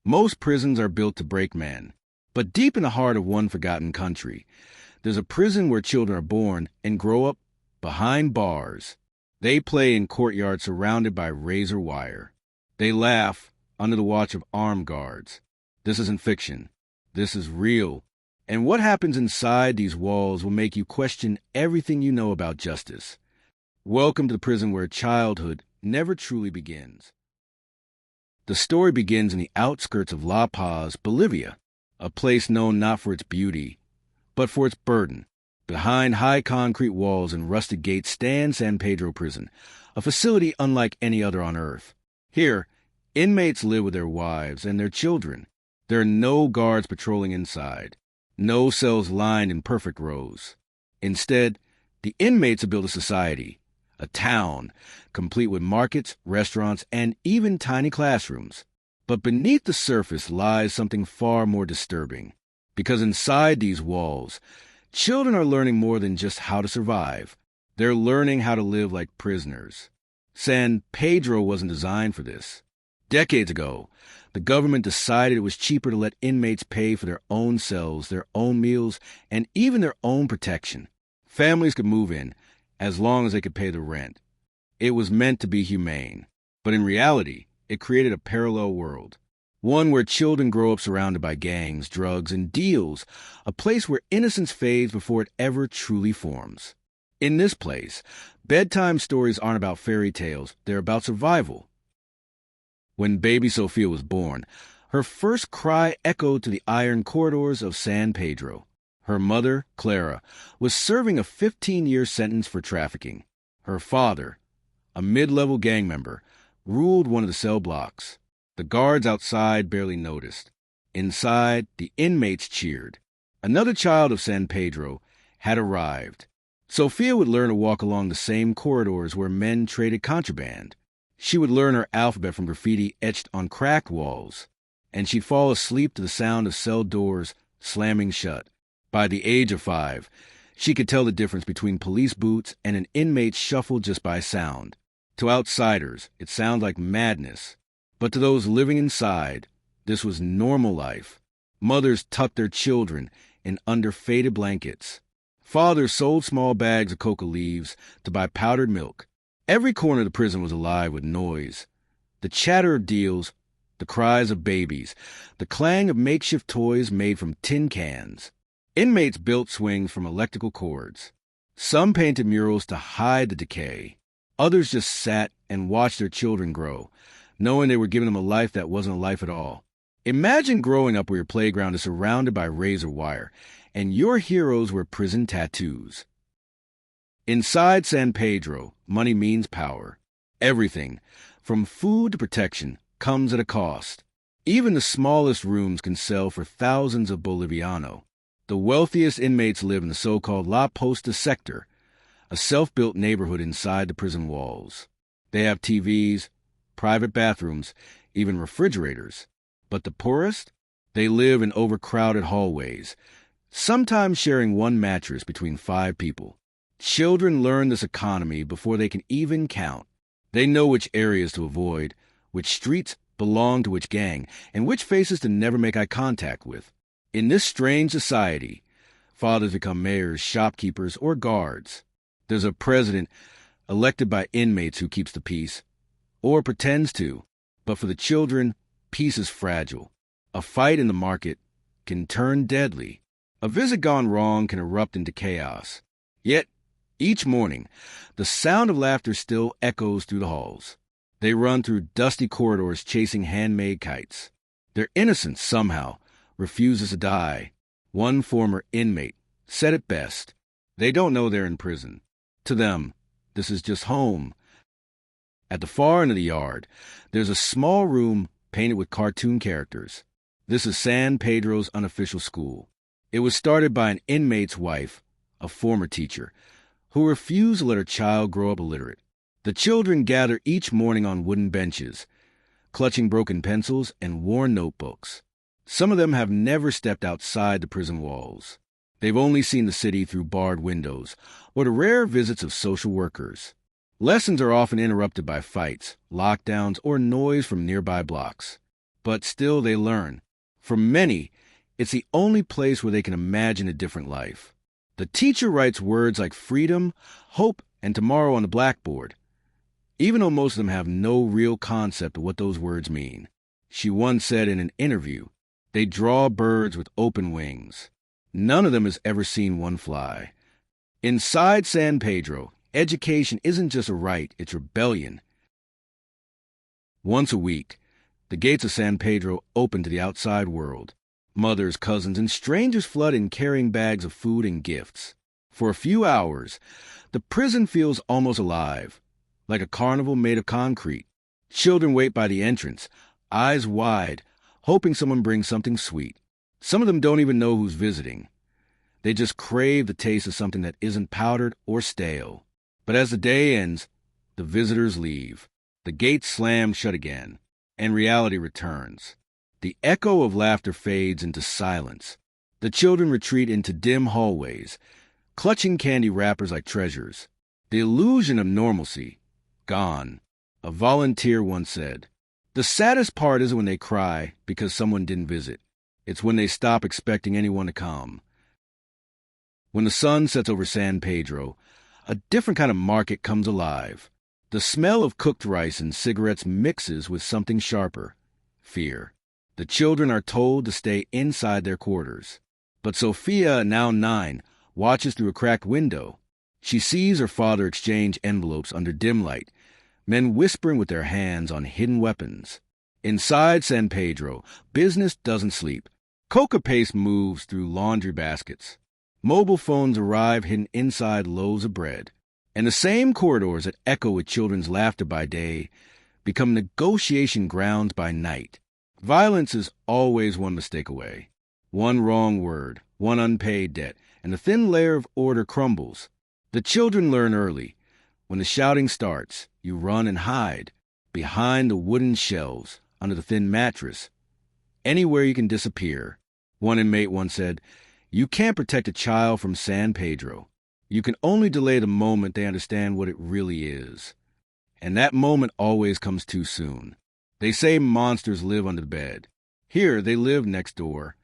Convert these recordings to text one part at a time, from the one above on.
Most prisons are built to break men. But deep in the heart of one forgotten country, there's a prison where children are born and grow up behind bars. They play in courtyards surrounded by razor wire. They laugh under the watch of armed guards. This isn't fiction. This is real. And what happens inside these walls will make you question everything you know about justice. Welcome to the prison where childhood never truly begins. The story begins in the outskirts of La Paz, Bolivia, a place known not for its beauty, but for its burden. Behind high concrete walls and rusted gates stands San Pedro Prison, a facility unlike any other on earth. Here, inmates live with their wives and their children. There are no guards patrolling inside, no cells lined in perfect rows. Instead, the inmates have built a society, a town, complete with markets, restaurants, and even tiny classrooms. But beneath the surface lies something far more disturbing. Because inside these walls, children are learning more than just how to survive. They're learning how to live like prisoners. San Pedro wasn't designed for this. Decades ago, the government decided it was cheaper to let inmates pay for their own cells, their own meals, and even their own protection. Families could move in, as long as they could pay the rent. It was meant to be humane, but in reality, it created a parallel world. One where children grow up surrounded by gangs, drugs, and deals, a place where innocence fades before it ever truly forms. In this place, bedtime stories aren't about fairy tales, they're about survival. When baby Sophia was born, her first cry echoed to the iron corridors of San Pedro. Her mother, Clara, was serving a 15-year sentence for trafficking. Her father, a mid-level gang member, ruled one of the cell blocks. The guards outside barely noticed. Inside, the inmates cheered. Another child of San Pedro had arrived. Sophia would learn to walk along the same corridors where men traded contraband. She would learn her alphabet from graffiti etched on cracked walls, and she'd fall asleep to the sound of cell doors slamming shut. By the age of 5, she could tell the difference between police boots and an inmate's shuffle just by sound. To outsiders, it sounded like madness, but to those living inside, this was normal life. Mothers tucked their children in under faded blankets. Fathers sold small bags of coca leaves to buy powdered milk. Every corner of the prison was alive with noise. The chatter of deals, the cries of babies, the clang of makeshift toys made from tin cans. Inmates built swings from electrical cords. Some painted murals to hide the decay. Others just sat and watched their children grow, knowing they were giving them a life that wasn't a life at all. Imagine growing up where your playground is surrounded by razor wire, and your heroes wear prison tattoos. Inside San Pedro, money means power. Everything, from food to protection, comes at a cost. Even the smallest rooms can sell for thousands of Boliviano. The wealthiest inmates live in the so-called La Posta sector, a self-built neighborhood inside the prison walls. They have TVs, private bathrooms, even refrigerators. But the poorest? They live in overcrowded hallways, sometimes sharing one mattress between 5 people. Children learn this economy before they can even count. They know which areas to avoid, which streets belong to which gang, and which faces to never make eye contact with. In this strange society, fathers become mayors, shopkeepers, or guards. There's a president elected by inmates who keeps the peace, or pretends to. But for the children, peace is fragile. A fight in the market can turn deadly. A visit gone wrong can erupt into chaos. Yet, each morning, the sound of laughter still echoes through the halls. They run through dusty corridors chasing handmade kites. Their innocence, somehow, refuses to die. One former inmate said it best. They don't know they're in prison. To them, this is just home. At the far end of the yard, there's a small room painted with cartoon characters. This is San Pedro's unofficial school. It was started by an inmate's wife, a former teacher, who refused to let her child grow up illiterate. The children gather each morning on wooden benches, clutching broken pencils and worn notebooks. Some of them have never stepped outside the prison walls. They've only seen the city through barred windows, or the rare visits of social workers. Lessons are often interrupted by fights, lockdowns, or noise from nearby blocks. but still they learn. For many, it's the only place where they can imagine a different life. The teacher writes words like freedom, hope, and tomorrow on the blackboard, even though most of them have no real concept of what those words mean. She once said in an interview, "They draw birds with open wings. None of them has ever seen one fly." Inside San Pedro, education isn't just a right, it's rebellion. Once a week, the gates of San Pedro open to the outside world. Mothers, cousins, and strangers flood in carrying bags of food and gifts. For a few hours, the prison feels almost alive, like a carnival made of concrete. Children wait by the entrance, eyes wide, hoping someone brings something sweet. Some of them don't even know who's visiting. They just crave the taste of something that isn't powdered or stale. But as the day ends, the visitors leave. The gates slam shut again, and reality returns. The echo of laughter fades into silence. The children retreat into dim hallways, clutching candy wrappers like treasures. The illusion of normalcy, gone. A volunteer once said, "The saddest part isn't when they cry because someone didn't visit. It's when they stop expecting anyone to come." When the sun sets over San Pedro, a different kind of market comes alive. The smell of cooked rice and cigarettes mixes with something sharper, fear. The children are told to stay inside their quarters. But Sophia, now 9, watches through a cracked window. She sees her father exchange envelopes under dim light, men whispering with their hands on hidden weapons. Inside San Pedro, business doesn't sleep. Coca paste moves through laundry baskets. Mobile phones arrive hidden inside loaves of bread. And the same corridors that echo with children's laughter by day become negotiation grounds by night. Violence is always one mistake away. One wrong word, one unpaid debt, and the thin layer of order crumbles. The children learn early. When the shouting starts, you run and hide, behind the wooden shelves, under the thin mattress. Anywhere you can disappear. One inmate once said, "You can't protect a child from San Pedro. You can only delay the moment they understand what it really is." And that moment always comes too soon. They say monsters live under the bed. Here, they live next door.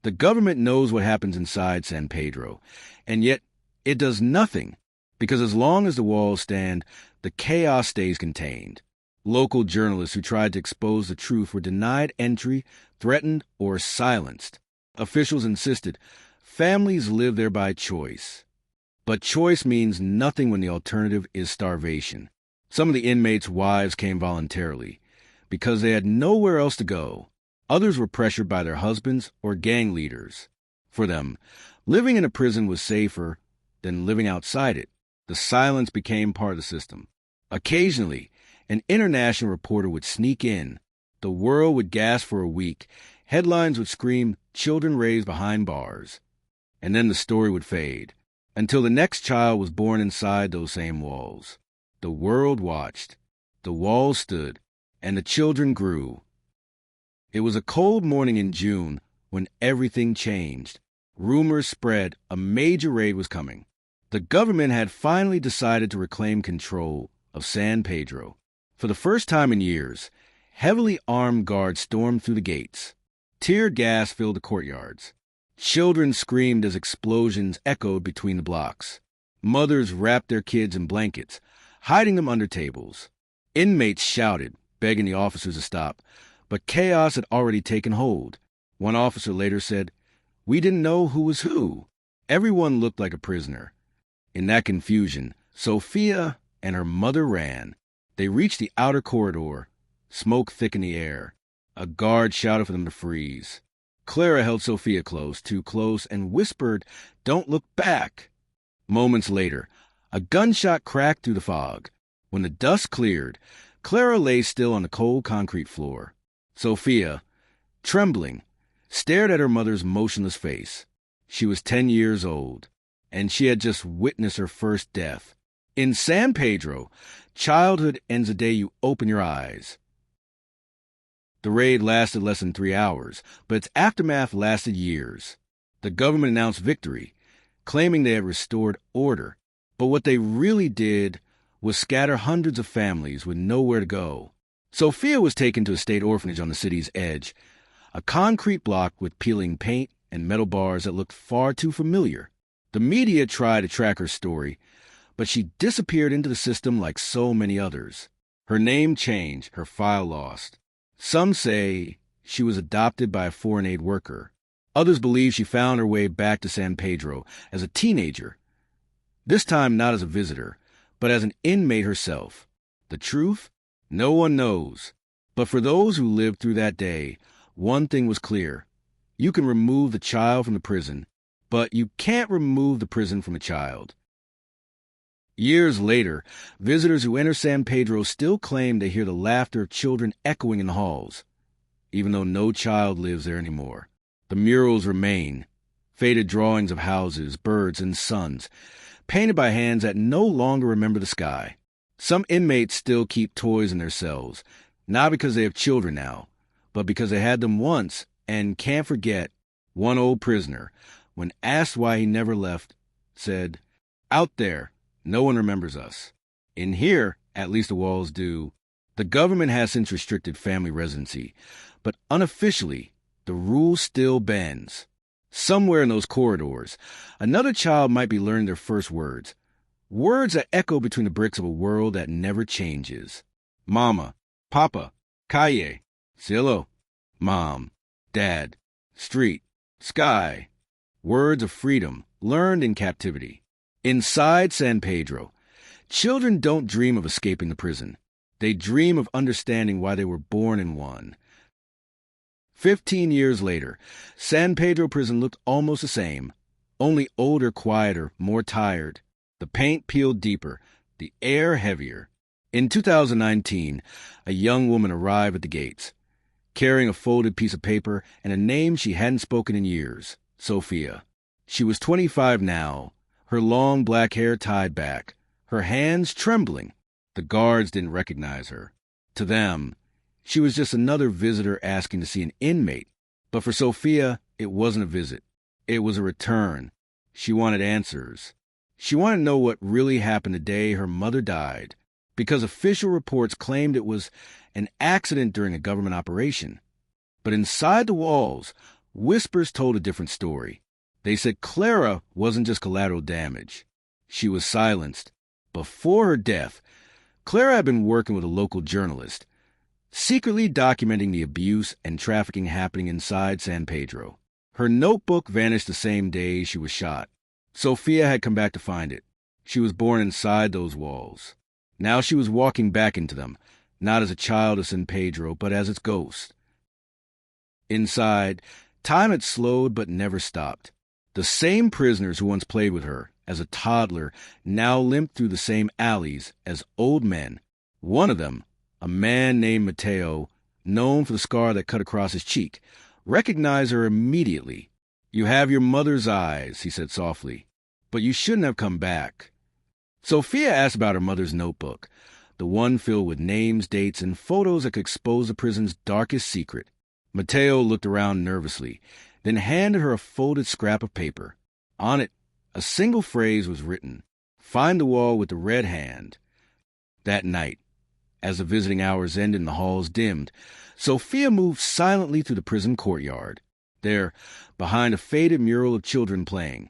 The government knows what happens inside San Pedro, and yet it does nothing, because as long as the walls stand, the chaos stays contained. Local journalists who tried to expose the truth were denied entry, threatened, or silenced. Officials insisted families live there by choice. But choice means nothing when the alternative is starvation. Some of the inmates' wives came voluntarily, because they had nowhere else to go. Others were pressured by their husbands or gang leaders. For them, living in a prison was safer than living outside it. The silence became part of the system. Occasionally, an international reporter would sneak in. The world would gasp for a week. Headlines would scream, "Children raised behind bars." And then the story would fade, until the next child was born inside those same walls. The world watched. The walls stood, and the children grew. It was a cold morning in June when everything changed. Rumors spread a major raid was coming. The government had finally decided to reclaim control of San Pedro. For the first time in years, heavily armed guards stormed through the gates. Tear gas filled the courtyards. Children screamed as explosions echoed between the blocks. Mothers wrapped their kids in blankets, hiding them under tables. Inmates shouted, begging the officers to stop, but chaos had already taken hold. One officer later said, "We didn't know who was who." Everyone looked like a prisoner. In that confusion, Sophia and her mother ran. They reached the outer corridor. Smoke thickened the air. A guard shouted for them to freeze. Clara held Sophia close, too close, and whispered, "Don't look back." Moments later, a gunshot cracked through the fog. When the dust cleared, Clara lay still on the cold concrete floor. Sophia, trembling, stared at her mother's motionless face. She was 10 years old, and she had just witnessed her first death. In San Pedro, childhood ends the day you open your eyes. The raid lasted less than 3 hours, but its aftermath lasted years. The government announced victory, claiming they had restored order. But what they really did was scatter hundreds of families with nowhere to go. Sophia was taken to a state orphanage on the city's edge, a concrete block with peeling paint and metal bars that looked far too familiar. The media tried to track her story, but she disappeared into the system like so many others. Her name changed, her file lost. Some say she was adopted by a foreign aid worker. Others believe she found her way back to San Pedro as a teenager. This time not as a visitor, but as an inmate herself. The truth? No one knows. But for those who lived through that day, one thing was clear. You can remove the child from the prison, but you can't remove the prison from a child. Years later, visitors who enter San Pedro still claim they hear the laughter of children echoing in the halls, even though no child lives there anymore. The murals remain, faded drawings of houses, birds, and suns, painted by hands that no longer remember the sky. Some inmates still keep toys in their cells, not because they have children now, but because they had them once and can't forget. One old prisoner, when asked why he never left, said, "Out there, no one remembers us. In here, at least the walls do." The government has since restricted family residency, but unofficially, the rule still bends. Somewhere in those corridors, another child might be learning their first words, words that echo between the bricks of a world that never changes. Mama, Papa, Calle, Cielo, Mom, Dad, Street, Sky. Words of freedom, learned in captivity. Inside San Pedro, children don't dream of escaping the prison. They dream of understanding why they were born in one. 15 years later, San Pedro prison looked almost the same, only older, quieter, more tired. The paint peeled deeper, the air heavier. In 2019, a young woman arrived at the gates, carrying a folded piece of paper and a name she hadn't spoken in years, Sophia. She was 25 now, her long black hair tied back, her hands trembling. The guards didn't recognize her. To them, she was just another visitor asking to see an inmate. But for Sophia, it wasn't a visit. It was a return. She wanted answers. She wanted to know what really happened the day her mother died, because official reports claimed it was an accident during a government operation. But inside the walls, whispers told a different story. They said Clara wasn't just collateral damage. She was silenced. Before her death, Clara had been working with a local journalist, secretly documenting the abuse and trafficking happening inside San Pedro. Her notebook vanished the same day she was shot. Sophia had come back to find it. She was born inside those walls. Now she was walking back into them, not as a child of San Pedro, but as its ghost. Inside, time had slowed but never stopped. The same prisoners who once played with her as a toddler now limped through the same alleys as old men. One of them, a man named Mateo, known for the scar that cut across his cheek, recognized her immediately. "You have your mother's eyes," he said softly, "but you shouldn't have come back." Sophia asked about her mother's notebook, the one filled with names, dates, and photos that could expose the prison's darkest secret. Mateo looked around nervously, then handed her a folded scrap of paper. On it, a single phrase was written, "Find the wall with the red hand." That night, as the visiting hours ended and the halls dimmed, Sophia moved silently through the prison courtyard. There, behind a faded mural of children playing,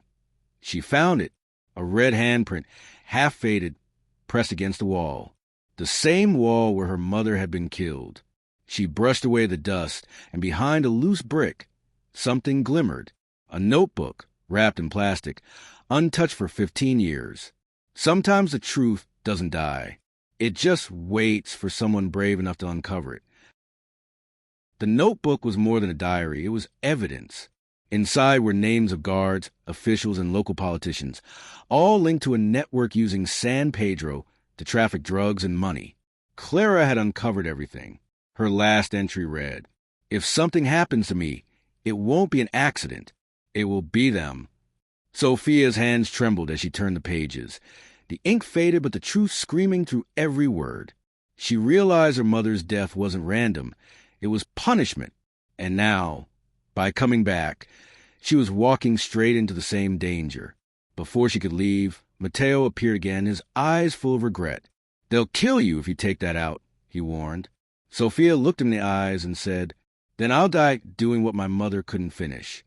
she found it, a red handprint, half faded, pressed against the wall. The same wall where her mother had been killed. She brushed away the dust, and behind a loose brick, something glimmered. A notebook, wrapped in plastic, untouched for 15 years. Sometimes the truth doesn't die. It just waits for someone brave enough to uncover it. The notebook was more than a diary. It was evidence. Inside were names of guards, officials, and local politicians, all linked to a network using San Pedro to traffic drugs and money. Clara had uncovered everything. Her last entry read, "If something happens to me, it won't be an accident. It will be them." Sophia's hands trembled as she turned the pages. The ink faded, but the truth screaming through every word. She realized her mother's death wasn't random. It was punishment. And now, by coming back, she was walking straight into the same danger. Before she could leave, Mateo appeared again, his eyes full of regret. "They'll kill you if you take that out," he warned. Sophia looked him in the eyes and said, "Then I'll die doing what my mother couldn't finish."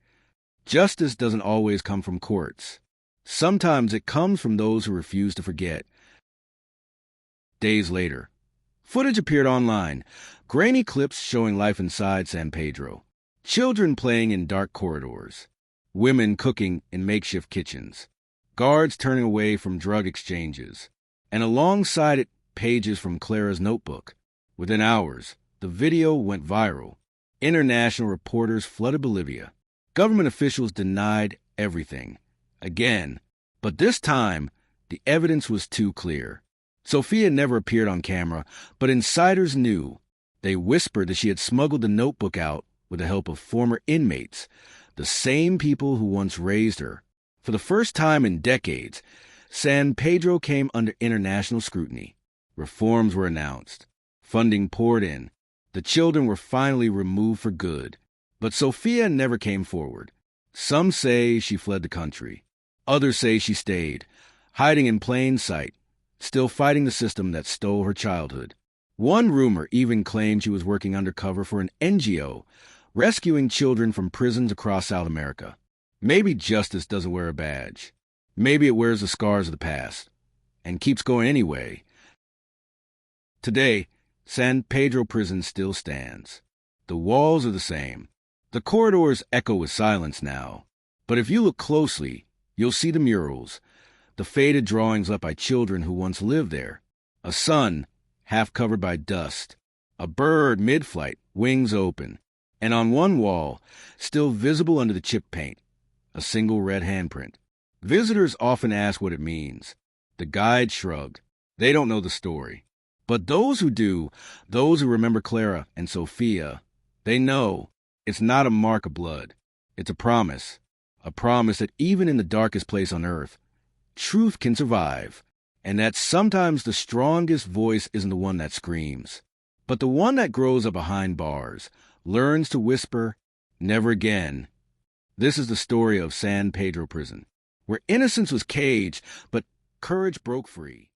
Justice doesn't always come from courts. Sometimes it comes from those who refuse to forget. Days later, footage appeared online, grainy clips showing life inside San Pedro. Children playing in dark corridors, women cooking in makeshift kitchens, guards turning away from drug exchanges, and alongside it, pages from Clara's notebook. Within hours, the video went viral. International reporters flooded Bolivia. Government officials denied everything. Again. But this time, the evidence was too clear. Sophia never appeared on camera, but insiders knew. They whispered that she had smuggled the notebook out with the help of former inmates, the same people who once raised her. For the first time in decades, San Pedro came under international scrutiny. Reforms were announced. Funding poured in. The children were finally removed for good. But Sophia never came forward. Some say she fled the country. Others say she stayed, hiding in plain sight, still fighting the system that stole her childhood. One rumor even claimed she was working undercover for an NGO, rescuing children from prisons across South America. Maybe justice doesn't wear a badge. Maybe it wears the scars of the past, and keeps going anyway. Today, San Pedro Prison still stands. The walls are the same. The corridors echo with silence now. But if you look closely, you'll see the murals, the faded drawings left by children who once lived there. A sun, half covered by dust. A bird mid-flight, wings open. And on one wall, still visible under the chipped paint, a single red handprint. Visitors often ask what it means. The guide shrugged. They don't know the story. But those who do, those who remember Clara and Sophia, they know it's not a mark of blood. It's a promise that even in the darkest place on earth, truth can survive, and that sometimes the strongest voice isn't the one that screams, but the one that grows up behind bars, learns to whisper, "Never again." This is the story of San Pedro Prison, where innocence was caged, but courage broke free.